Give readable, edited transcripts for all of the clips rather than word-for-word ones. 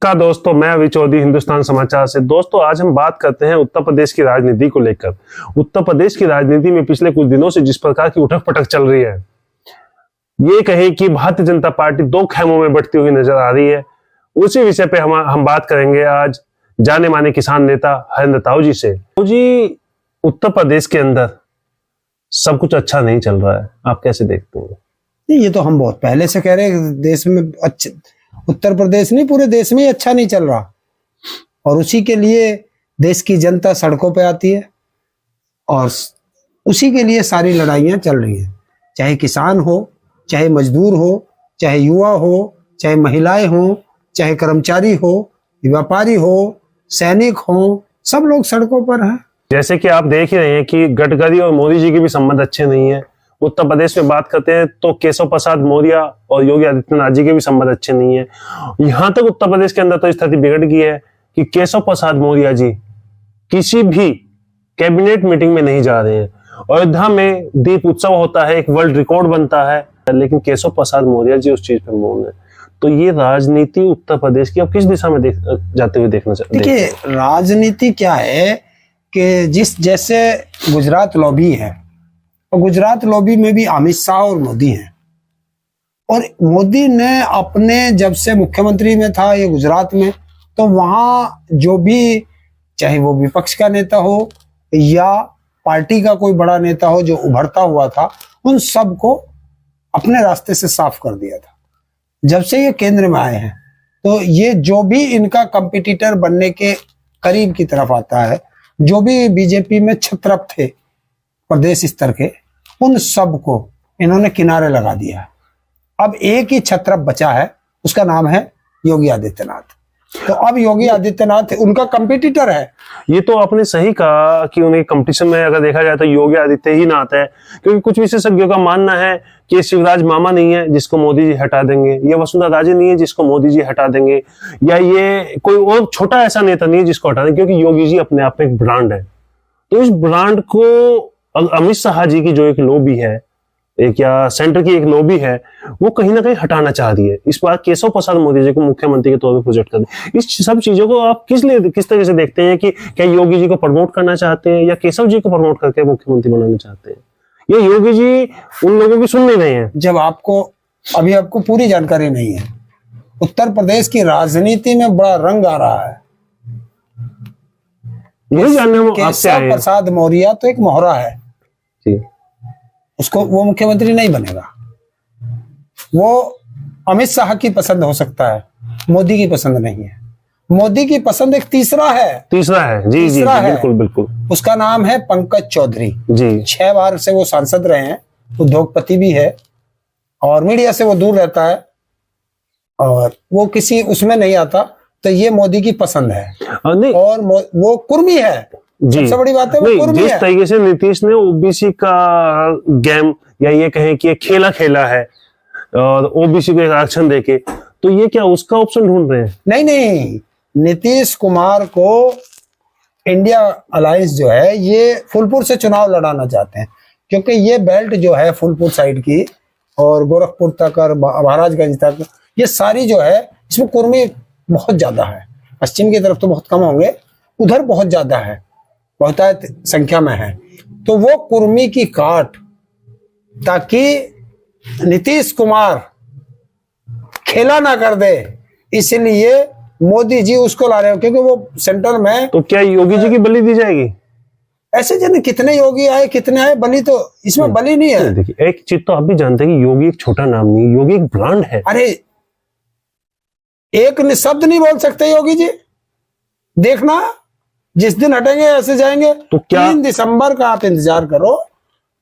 का दोस्तों, मैं अभी चौधरी, हिंदुस्तान समाचार से। दोस्तों, आज हम बात करते हैं उत्तर प्रदेश की राजनीति को लेकर। उत्तर प्रदेश की राजनीति में पिछले कुछ दिनों से जिस प्रकार की उठक पटक चल रही है, ये कहें कि भारतीय जनता पार्टी दो खेमों में बढ़ती हुई नजर आ रही है। उसी विषय पे हम बात करेंगे आज जाने माने किसान नेता हरेंद्र ताऊ जी से। ताऊ जी, उत्तर प्रदेश के अंदर सब कुछ अच्छा नहीं चल रहा है, आप कैसे देखते हैं? ये तो हम बहुत पहले से कह रहे हैं, देश में अच्छा, उत्तर प्रदेश नहीं पूरे देश में ही अच्छा नहीं चल रहा, और उसी के लिए देश की जनता सड़कों पे आती है और उसी के लिए सारी लड़ाइयां चल रही हैं। चाहे किसान हो, चाहे मजदूर हो, चाहे युवा हो, चाहे महिलाएं हो, चाहे कर्मचारी हो, व्यापारी हो, सैनिक हो, सब लोग सड़कों पर हैं। जैसे कि आप देख ही रहे हैं कि गडकरी और मोदी जी के भी संबंध अच्छे नहीं है। उत्तर प्रदेश में बात करते हैं तो केशव प्रसाद मौर्य और योगी आदित्यनाथ जी के भी संबंध अच्छे नहीं है। यहां तक उत्तर प्रदेश के अंदर तो स्थिति बिगड़ गई है कि केशव प्रसाद मौर्य जी किसी भी कैबिनेट मीटिंग में नहीं जा रहे हैं। अयोध्या में दीप उत्सव होता है, एक वर्ल्ड रिकॉर्ड बनता है, लेकिन केशव प्रसाद मौर्य जी उस चीज पर मौन है। तो ये राजनीति उत्तर प्रदेश की अब किस दिशा में जाते हुए देखना चाहिए? देखिए, राजनीति क्या है कि जिस जैसे गुजरात लॉबी है, और गुजरात लॉबी में भी अमित शाह और मोदी हैं, और मोदी ने अपने जब से मुख्यमंत्री में था ये गुजरात में, तो वहां जो भी, चाहे वो विपक्ष का नेता हो या पार्टी का कोई बड़ा नेता हो जो उभरता हुआ था, उन सबको अपने रास्ते से साफ कर दिया था। जब से ये केंद्र में आए हैं तो ये जो भी इनका कंपटीटर बनने के करीब की तरफ आता है, जो भी बीजेपी में छत्रप थे प्रदेश स्तर के, उन सबको इन्होंने किनारे लगा दिया है। अब एक ही छत्रप बचा है, उसका नाम है योगी आदित्यनाथ। तो अब योगी आदित्यनाथ उनका कंपटीटर है। ये तो आपने सही कहा कि उन्हें कंपटीशन में अगर देखा जाए तो योगी आदित्यनाथ है, क्योंकि कुछ विशेषज्ञों का मानना है कि शिवराज मामा नहीं है जिसको मोदी जी हटा देंगे, ये वसुंधरा राजे नहीं है जिसको मोदी जी हटा देंगे, या ये कोई और छोटा ऐसा नेता नहीं है जिसको हटा देंगे, क्योंकि योगी जी अपने आप में एक ब्रांड है। तो इस ब्रांड को अमित शाह जी की जो एक लॉबी है, एक या सेंटर की एक लॉबी है, वो कहीं ना कहीं हटाना चाह रही है। इस बार केशव प्रसाद मौर्य जी को मुख्यमंत्री के तौर पर प्रोजेक्ट कर दे। इस सब चीजों को आप किस तरह से देखते हैं कि क्या योगी जी को प्रमोट करना चाहते हैं या केशव जी को प्रमोट करके मुख्यमंत्री बनाना चाहते हैं, या योगी जी उन लोगों की सुन नहीं रहे हैं? जब अभी आपको पूरी जानकारी नहीं है, उत्तर प्रदेश की राजनीति में बड़ा रंग आ रहा है। यही जानने में केशव प्रसाद मौर्य तो एक मोहरा है जी, उसको वो मुख्यमंत्री नहीं बनेगा। वो अमित शाह की पसंद हो सकता है, मोदी की पसंद नहीं है। मोदी की पसंद एक तीसरा है जी, बिल्कुल बिल्कुल। उसका नाम है पंकज चौधरी जी। 6 बार से वो सांसद रहे हैं, उद्योगपति भी है और मीडिया से वो दूर रहता है और वो किसी उसमें नहीं आता। तो ये मोदी की पसंद है। नहीं, और वो कुर्मी है, सबसे बड़ी बात है वो कुर्मी है। जिस तरीके से नीतीश ने ओबीसी का गेम, या ये कहें कि एक खेला है और ओबीसी को एक आरक्षण देके, तो ये क्या उसका ऑप्शन ढूंढ रहे हैं? नहीं, नीतीश कुमार को इंडिया अलायंस जो है ये फूलपुर से चुनाव लड़ाना चाहते हैं, क्योंकि ये बेल्ट जो है फूलपुर साइड की और गोरखपुर तक और महाराजगंज तक, ये सारी जो है इसमें कुर्मी बहुत ज्यादा है। पश्चिम की तरफ तो बहुत कम होंगे, उधर बहुत ज्यादा है, बहुतायत संख्या में है। तो वो कुर्मी की काट, ताकि नीतीश कुमार खेला ना कर दे, इसलिए मोदी जी उसको ला रहे हो, क्योंकि वो सेंटर में। तो क्या योगी जी की बलि दी जाएगी? ऐसे जन कितने योगी आए, कितने आए, बलि तो इसमें बलि नहीं है। देखिए, एक चीज तो आप भी जानते हैं कि योगी एक छोटा नाम नहीं, योगी एक ब्रांड है। अरे एक शब्द नहीं बोल सकते योगी जी, देखना जिस दिन हटेंगे ऐसे जाएंगे। तो क्या 3 दिसंबर का आप इंतजार करो,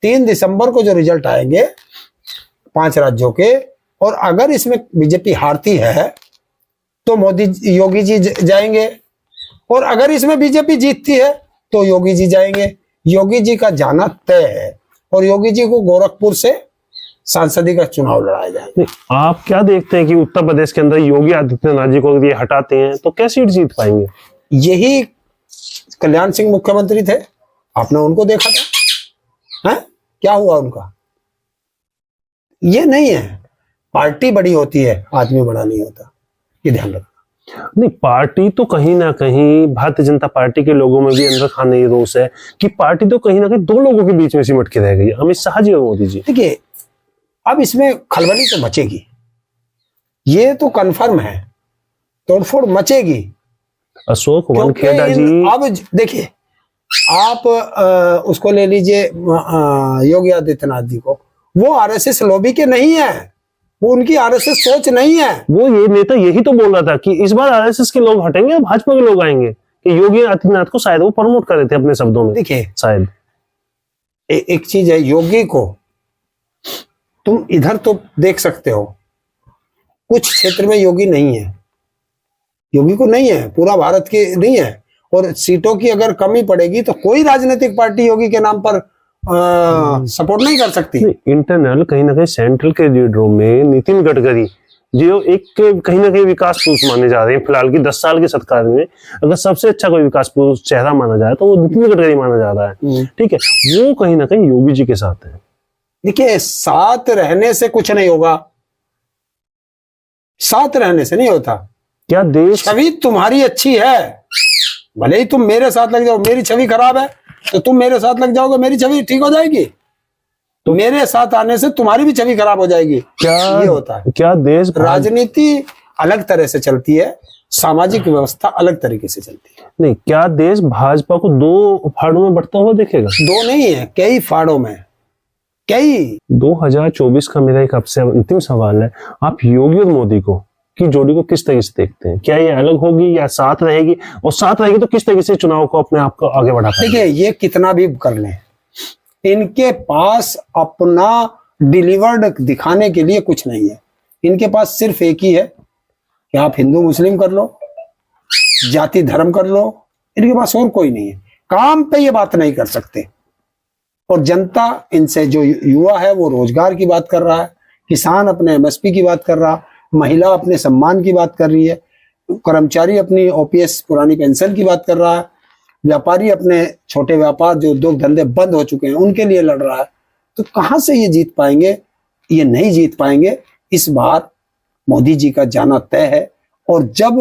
3 दिसंबर को जो रिजल्ट आएंगे 5 राज्यों के, और अगर इसमें बीजेपी हारती है तो योगी जी जाएंगे, और अगर इसमें बीजेपी जीतती है तो योगी जी जाएंगे। योगी जी का जाना तय है, और योगी जी को गोरखपुर से सांसदी का चुनाव लड़ाया जाएगा। आप क्या देखते हैं कि उत्तर प्रदेश के अंदर योगी आदित्यनाथ जी को ये हटाते हैं तो क्या सीट जीत पाएंगे? यही कल्याण सिंह मुख्यमंत्री थे, आपने उनको देखा था, हैं? क्या हुआ उनका? ये नहीं है, पार्टी बड़ी होती है, आदमी बड़ा नहीं होता, ये ध्यान रखना। नहीं, पार्टी तो कहीं ना कहीं भारतीय जनता पार्टी के लोगों में भी अंदर खाने ये रोष है कि पार्टी तो कहीं ना कहीं दो लोगों के बीच में सिमट के रह गई, अमित शाह जी और मोदी जी। देखिए, अब इसमें खलबली तो मचेगी, ये तो कन्फर्म है, तोड़फोड़ मचेगी। अशोक वानखेड़ा जी, अब देखिए, आप उसको ले लीजिए, योगी आदित्यनाथ जी को, वो आरएसएस लॉबी के नहीं है, वो उनकी आरएसएस सोच नहीं है। वो ये नेता यही तो बोल रहा था कि इस बार आरएसएस के लोग हटेंगे और भाजपा के लोग आएंगे, कि योगी आदित्यनाथ को शायद वो प्रमोट कर रहे थे अपने शब्दों में। देखिए, शायद एक चीज है, योगी को तुम इधर तो देख सकते हो, कुछ क्षेत्र में योगी नहीं है, योगी को नहीं है, पूरा भारत के नहीं है, और सीटों की अगर कमी पड़ेगी तो कोई राजनीतिक पार्टी योगी के नाम पर सपोर्ट नहीं कर सकती। इंटरनल कहीं ना कहीं सेंट्रल के लीडरों में नितिन गडकरी जो एक कहीं ना कहीं विकास पुरुष माने जा रहे हैं फिलहाल की 10 साल के सत्कार में, अगर सबसे अच्छा कोई विकास पुरुष चेहरा माना जाए तो वो नितिन गडकरी माना जा रहा है। ठीक है, वो कहीं ना कहीं योगी जी के साथ है। देखिए, साथ रहने से कुछ नहीं होगा, साथ रहने से नहीं होता। क्या देश, छवि तुम्हारी अच्छी है, भले ही तुम मेरे साथ लग जाओ, मेरी छवि खराब है तो तुम मेरे साथ लग जाओगे, मेरी छवि ठीक हो जाएगी, तो मेरे साथ आने से तुम्हारी भी छवि खराब हो जाएगी। क्या ये होता है। क्या देश, राजनीति अलग तरह से चलती है, सामाजिक व्यवस्था अलग तरीके से चलती है। नहीं, क्या देश भाजपा को दो फाड़ों में बढ़ता हुआ देखेगा? दो नहीं है, कई फाड़ों में, कई। 2024 का मेरा एक आपसे अंतिम सवाल है, आप योगी और मोदी को की जोड़ी को किस तरीके से देखते हैं? क्या ये अलग होगी या साथ रहेगी, और साथ रहेगी तो किस तरीके से चुनाव को अपने आप को आगे बढ़ा पाएंगे? देखिए, ये कितना भी कर लें, इनके पास अपना डिलीवर्ड दिखाने के लिए कुछ नहीं है। इनके पास सिर्फ एक ही है कि आप हिंदू मुस्लिम कर लो, जाति धर्म कर लो, इनके पास और कोई नहीं है। काम पे ये बात नहीं कर सकते, और जनता इनसे, जो युवा है वो रोजगार की बात कर रहा है, किसान अपने एमएसपी की बात कर रहा है, महिला अपने सम्मान की बात कर रही है, कर्मचारी अपनी ओपीएस पुरानी पेंशन की बात कर रहा है, व्यापारी अपने छोटे व्यापार जो उद्योग धंधे बंद हो चुके हैं उनके लिए लड़ रहा है। तो कहां से ये जीत पाएंगे? ये नहीं जीत पाएंगे। इस बार मोदी जी का जाना तय है, और जब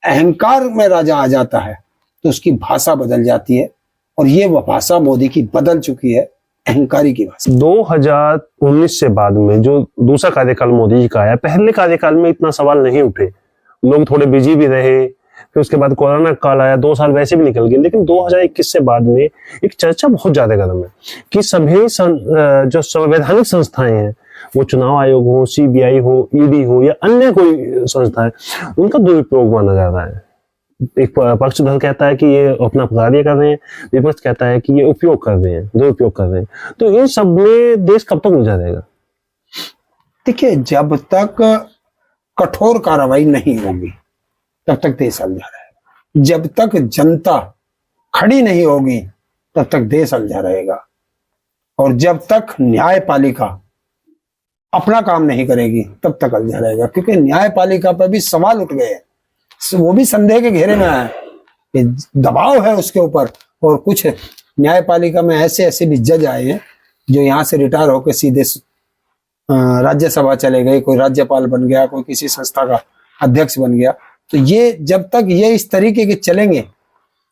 अहंकार में राजा आ जाता है तो उसकी भाषा बदल जाती है, और ये वह भाषा मोदी की बदल चुकी है, अहंकारी की भाषा। 2019 से बाद में जो दूसरा कार्यकाल मोदी जी का आया, पहले कार्यकाल में इतना सवाल नहीं उठे, लोग थोड़े बिजी भी रहे, फिर उसके बाद कोरोना काल आया, 2 साल वैसे भी निकल गए। लेकिन 2021 से बाद में एक चर्चा बहुत ज्यादा गर्म है कि सभी जो संवैधानिक संस्थाएं हैं, वो चुनाव आयोग हो, सीबीआई हो, ईडी हो या अन्य कोई संस्था है, उनका दुरुपयोग माना जा रहा है। एक पक्षधर कहता है कि ये अपना कार्य कर रहे हैं, विपक्ष कहता है कि ये उपयोग कर रहे हैं, दुरुपयोग कर रहे हैं। तो इन सब में देश कब तक उलझा रहेगा? देखिए, जब तक कठोर कार्रवाई नहीं होगी तब तक देश उलझा रहेगा। जब तक जनता खड़ी नहीं होगी तब तक देश उलझा रहेगा, और जब तक न्यायपालिका अपना काम नहीं करेगी तब तक उलझा रहेगा। क्योंकि न्यायपालिका पर भी सवाल उठ गए, वो भी संदेह के घेरे में है, दबाव है उसके ऊपर। और कुछ न्यायपालिका में ऐसे ऐसे भी जज आए हैं जो यहाँ से रिटायर होकर सीधे राज्यसभा चले गए, कोई राज्यपाल बन गया, कोई किसी संस्था का अध्यक्ष बन गया। तो ये जब तक ये इस तरीके के चलेंगे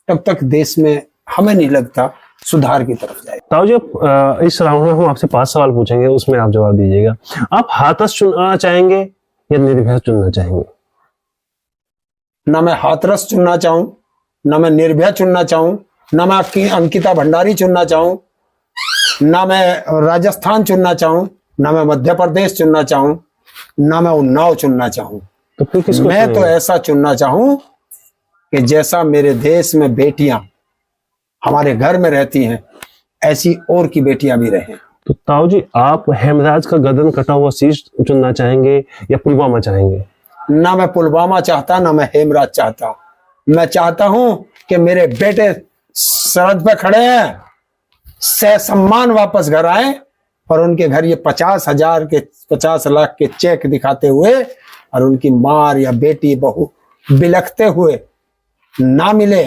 तब तक देश में हमें नहीं लगता सुधार की तरफ जाए। ताऊ जी, इस राउंड में हम आपसे 5 सवाल पूछेंगे, उसमें आप जवाब दीजिएगा। आप हाथरस चुनना चाहेंगे या निर्भया चुनना चाहेंगे? ना मैं हाथरस चुनना चाहूं, ना मैं निर्भया चुनना चाहूं, ना मैं अंकिता भंडारी चुनना चाहूं, ना मैं राजस्थान चुनना चाहूं, ना मैं मध्य प्रदेश चुनना चाहूं, ना मैं उन्नाव चुनना चाहूं। तो फिर किसको मैं चुनेंगे? तो ऐसा चुनना चाहूं कि जैसा मेरे देश में बेटियां हमारे घर में रहती हैं, ऐसी और की बेटियां भी रहें। तो ताऊ जी, आप हेमराज का गर्दन कटा हुआ शीश चुनना चाहेंगे या पुलवामा चाहेंगे? ना मैं पुलवामा चाहता, ना मैं हेमराज चाहता। मैं चाहता हूं कि मेरे बेटे सरहद पे खड़े हैं, सम्मान वापस घर आए, और उनके घर ये 50,000 के 50 लाख के चेक दिखाते हुए, और उनकी माँ या बेटी बहू बिलखते हुए ना मिले,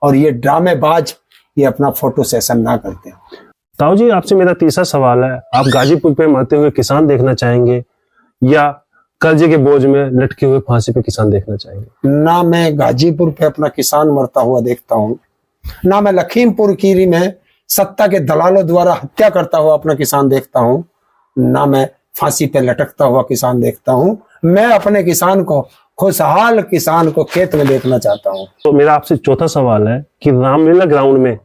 और ये ड्रामेबाज ये अपना फोटो सेशन ना करते हैं। ताऊ जी, आपसे मेरा तीसरा सवाल है, आप गाजीपुर पे मरते हुए किसान देखना चाहेंगे या कर्जे के बोझ में लटके हुए फांसी पे किसान देखना चाहेंगे? ना मैं गाजीपुर पे अपना किसान मरता हुआ देखता हूँ, ना मैं लखीमपुर खीरी में सत्ता के दलालों द्वारा हत्या करता हुआ अपना किसान देखता हूँ, ना मैं फांसी पे लटकता हुआ किसान देखता हूँ। मैं अपने किसान को, खुशहाल किसान को खेत में देखना चाहता हूँ। तो मेरा आपसे चौथा सवाल है कि रामलीला ग्राउंड में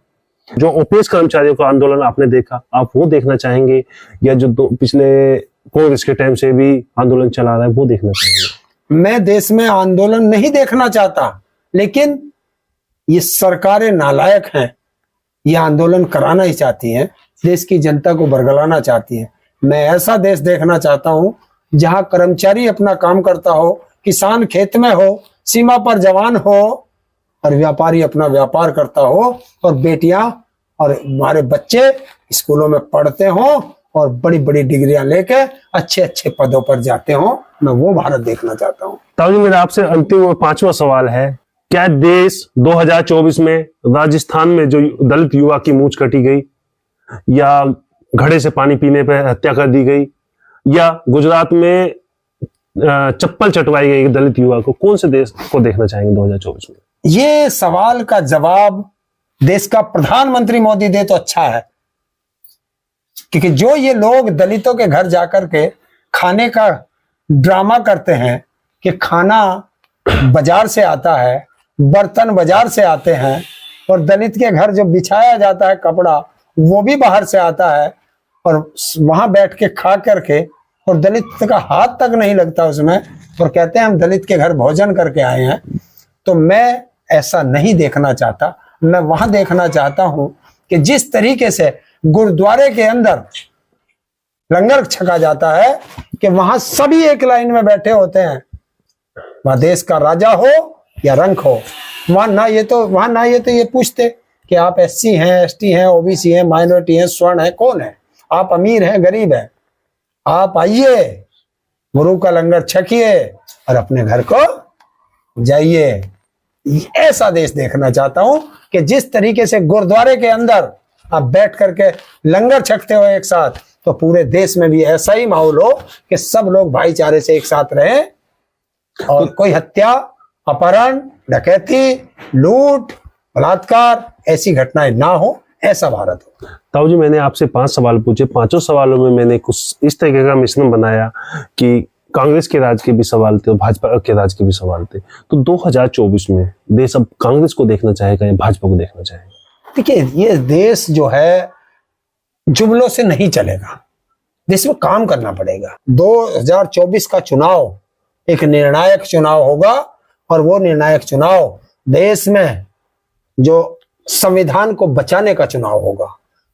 जो ओपीएस कर्मचारियों का आंदोलन आपने देखा, आप वो देखना चाहेंगे, या जो पिछले कांग्रेस के टाइम से भी आंदोलन चला रहा है वो देखना चाहेंगे? मैं देश में आंदोलन नहीं देखना चाहता, लेकिन ये सरकारें नालायक हैं, ये आंदोलन कराना ही चाहती हैं, देश की जनता को बरगलाना चाहती हैं। मैं ऐसा देश देखना चाहता हूं जहां कर्मचारी अपना काम करता हो, किसान खेत में हो, सीमा पर जवान हो, और व्यापारी अपना व्यापार करता हो, और बेटियां और हमारे बच्चे स्कूलों में पढ़ते हो और बड़ी बड़ी डिग्रियां लेके अच्छे अच्छे पदों पर जाते हो। मैं वो भारत देखना चाहता हूँ। ताऊ मेरा आपसे अंतिम और पांचवा सवाल है, क्या देश 2024 में राजस्थान में जो दलित युवा की मूंछ कटी गई, या घड़े से पानी पीने पर हत्या कर दी गई, या गुजरात में चप्पल चटवाई गई दलित युवा को, कौन से देश को देखना चाहेंगे 2024 में? ये सवाल का जवाब देश का प्रधानमंत्री मोदी दे तो अच्छा है, क्योंकि जो ये लोग दलितों के घर जाकर के खाने का ड्रामा करते हैं कि खाना बाजार से आता है, बर्तन बाजार से आते हैं, और दलित के घर जो बिछाया जाता है कपड़ा वो भी बाहर से आता है, और वहां बैठ के खा करके, और दलित का हाथ तक नहीं लगता उसमें, और कहते हैं हम दलित के घर भोजन करके आए हैं। तो मैं ऐसा नहीं देखना चाहता। मैं वहां देखना चाहता हूं कि जिस तरीके से गुरुद्वारे के अंदर लंगर छका जाता है कि वहां सभी एक लाइन में बैठे होते हैं, वहां देश का राजा हो या रंक हो, वहां ना ये तो ये पूछते कि आप एससी हैं, एसटी हैं, ओबीसी हैं, माइनॉरिटी हैं, स्वर्ण है, कौन है, आप अमीर हैं, गरीब हैं, आप आइए, गुरु का लंगर छकिए और अपने घर को जाइए। ऐसा देश देखना चाहता हूं कि जिस तरीके से गुरुद्वारे के अंदर आप बैठ करके लंगर छकते हो एक साथ, तो पूरे देश में भी ऐसा ही माहौल हो कि सब लोग भाईचारे से एक साथ रहें, और कोई हत्या, अपहरण, डकैती, लूट, बलात्कार ऐसी घटनाएं ना हो, ऐसा भारत हो। ताऊ जी, मैंने आपसे 5 सवाल पूछे, 5 सवालों में मैंने कुछ इस तरीके का मिश्रण बनाया कि कांग्रेस के राज के भी सवाल थे और भाजपा के राज के भी सवाल थे। तो 2024 में देश अब कांग्रेस को देखना चाहेगा या भाजपा को देखना चाहेगा? देखिए, ये देश जो है जुमलों से नहीं चलेगा, देश में काम करना पड़ेगा। 2024 का चुनाव एक निर्णायक चुनाव होगा, और वो निर्णायक चुनाव देश में जो संविधान को बचाने का चुनाव होगा,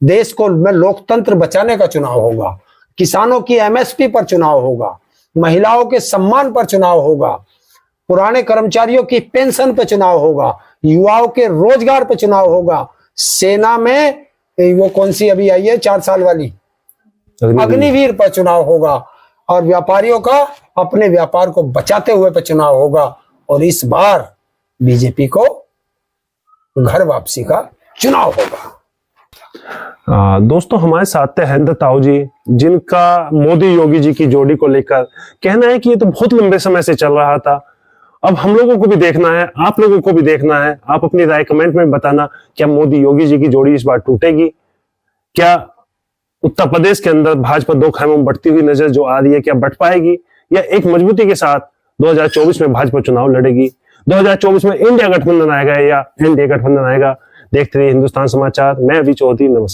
देश को में लोकतंत्र बचाने का चुनाव होगा, किसानों की एमएसपी पर चुनाव होगा, महिलाओं के सम्मान पर चुनाव होगा, पुराने कर्मचारियों की पेंशन पर चुनाव होगा, युवाओं के रोजगार पर चुनाव होगा, सेना में वो कौन सी अभी आई है 4 साल वाली अग्निवीर पर चुनाव होगा, और व्यापारियों का अपने व्यापार को बचाते हुए पर चुनाव होगा, और इस बार बीजेपी को घर वापसी का चुनाव होगा। दोस्तों, हमारे साथ थे हरिंदर ताऊ जी, जिनका मोदी योगी जी की जोड़ी को लेकर कहना है कि ये तो बहुत लंबे समय से चल रहा था, अब हम लोगों को भी देखना है, आप लोगों को भी देखना है। आप अपनी राय कमेंट में बताना, क्या मोदी योगी जी की जोड़ी इस बार टूटेगी? क्या उत्तर प्रदेश के अंदर भाजपा 2 खानों में बढ़ती हुई नजर जो आ रही है, क्या बढ़ पाएगी, या एक मजबूती के साथ 2024 में भाजपा चुनाव लड़ेगी? 2024 में इंडिया गठबंधन आएगा या एनडीए गठबंधन आएगा? देखते रहिए हिंदुस्तान समाचार। मैं अभी चौधरी, नमस्कार।